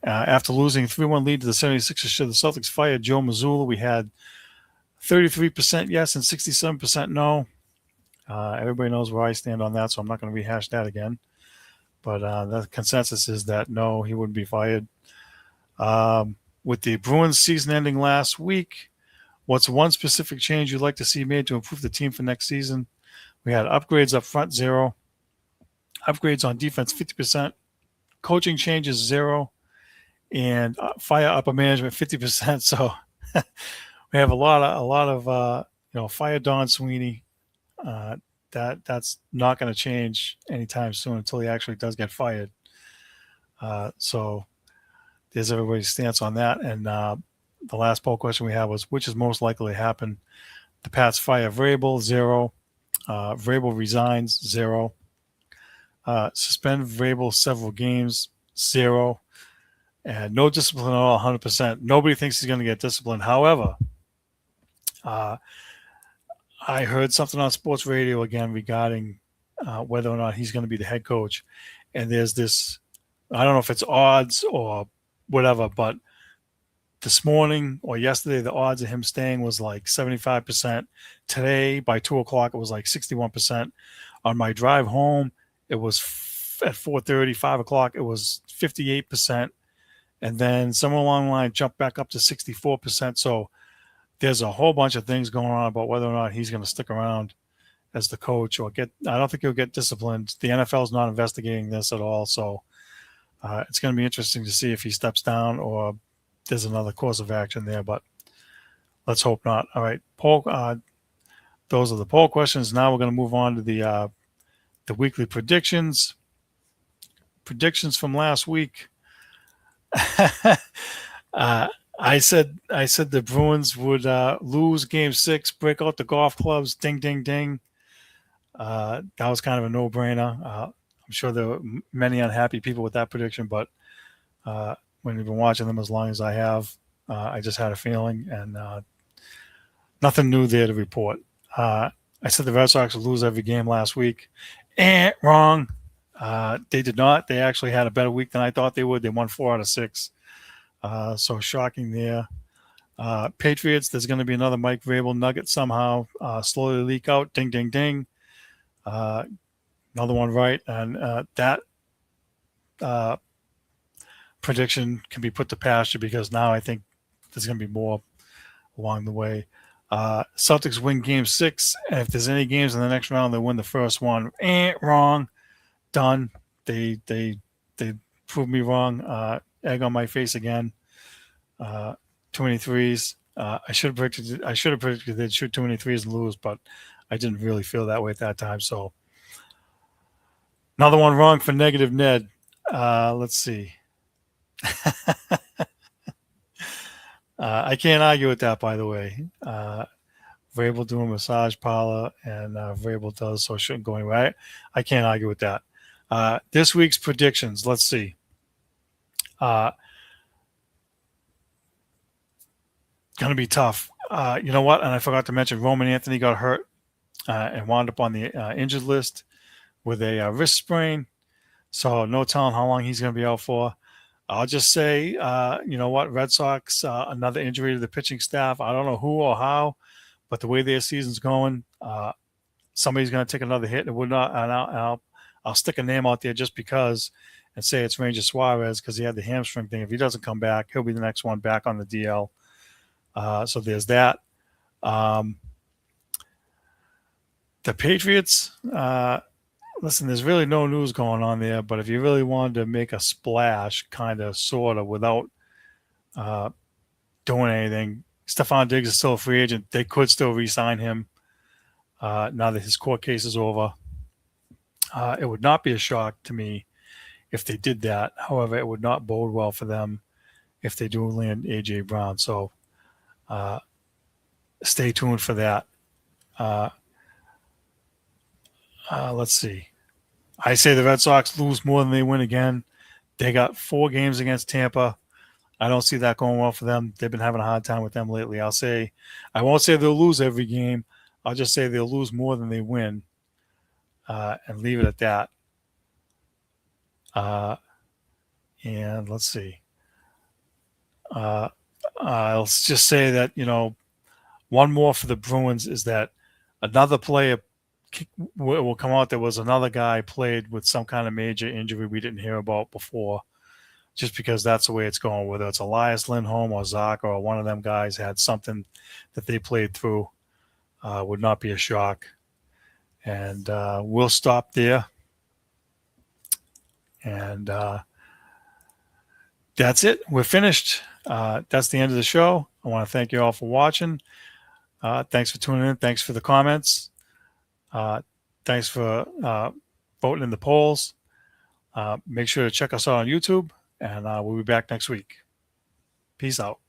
after losing a 3-1 lead to the 76ers, should the Celtics fire Joe Mazzulla? We had 33% yes and 67% no. Everybody knows where I stand on that, so I'm not going to rehash that again. But the consensus is that no, he wouldn't be fired. With the Bruins season ending last week, what's one specific change you'd like to see made to improve the team for next season? We had upgrades up front, 0. Upgrades on defense, 50%. Coaching changes, 0. And fire upper management, 50%. So we have a lot of fire Don Sweeney. That's not going to change anytime soon until he actually does get fired. So there's everybody's stance on that. And the last poll question we had was, which is most likely to happen? The Pats fire Vrabel, 0. Vrabel resigns, 0. Suspend Vrabel several games, 0. And no discipline at all, 100%. Nobody thinks he's going to get disciplined. However, I heard something on sports radio again regarding whether or not he's going to be the head coach. And there's this, I don't know if it's odds or whatever, but this morning or yesterday, the odds of him staying was like 75%. Today, by 2 o'clock, it was like 61%. On my drive home, it was at 4:30, 5 o'clock, it was 58%. And then somewhere along the line, jumped back up to 64%. So there's a whole bunch of things going on about whether or not he's going to stick around as the coach or I don't think he'll get disciplined. The NFL is not investigating this at all. So it's going to be interesting to see if he steps down or there's another course of action there, but let's hope not. All right. Those are the poll questions. Now we're going to move on to the weekly predictions. Predictions from last week. I said the Bruins would lose Game 6, break out the golf clubs, ding, ding, ding. That was kind of a no-brainer. I'm sure there were many unhappy people with that prediction, but when you've been watching them as long as I have, I just had a feeling, and nothing new there to report. I said the Red Sox would lose every game last week. Wrong. They did not. They actually had a better week than I thought they would. They won 4 out of 6. So shocking there. Patriots, there's going to be another Mike Vrabel nugget somehow. Slowly leak out. Ding, ding, ding. Another one right. And that prediction can be put to pasture because now I think there's going to be more along the way. Celtics win Game 6. And if there's any games in the next round, they win the first one. Wrong. Done. They proved me wrong. Egg on my face again. Too many threes. I should have predicted they'd shoot too many threes and lose, but I didn't really feel that way at that time. So another one wrong for negative Ned. Let's see. I can't argue with that, by the way. Vrabel doing massage parlor, and Vrabel does, so it shouldn't go anywhere. I can't argue with that. This week's predictions. Let's see. Going to be tough. You know what? And I forgot to mention Roman Anthony got hurt and wound up on the injured list with a wrist sprain. So no telling how long he's going to be out for. I'll just say, you know what, Red Sox, another injury to the pitching staff. I don't know who or how, but the way their season's going, somebody's going to take another hit. It would not, and I'll stick a name out there just because, and say it's Ranger Suarez because he had the hamstring thing. If he doesn't come back, he'll be the next one back on the DL. So there's that. The Patriots. Listen, there's really no news going on there, but if you really wanted to make a splash, kind of, sort of, without doing anything, Stephon Diggs is still a free agent. They could still re-sign him now that his court case is over. It would not be a shock to me if they did that. However, it would not bode well for them if they do land A.J. Brown. So stay tuned for that. Let's see. I say the Red Sox lose more than they win again. They got 4 games against Tampa. I don't see that going well for them. They've been having a hard time with them lately. I won't say they'll lose every game. I'll just say they'll lose more than they win, and leave it at that. And let's see. I'll just say that, one more for the Bruins is that another player will come out. There was another guy played with some kind of major injury we didn't hear about before, just because that's the way it's going. Whether it's Elias Lindholm or Zach or one of them guys had something that they played through, would not be a shock. And we'll stop there. And that's it. We're finished. That's the end of the show. I want to thank you all for watching. Thanks for tuning in. Thanks for the comments. Thanks for voting in the polls. Make sure to check us out on YouTube, and we'll be back next week. Peace out.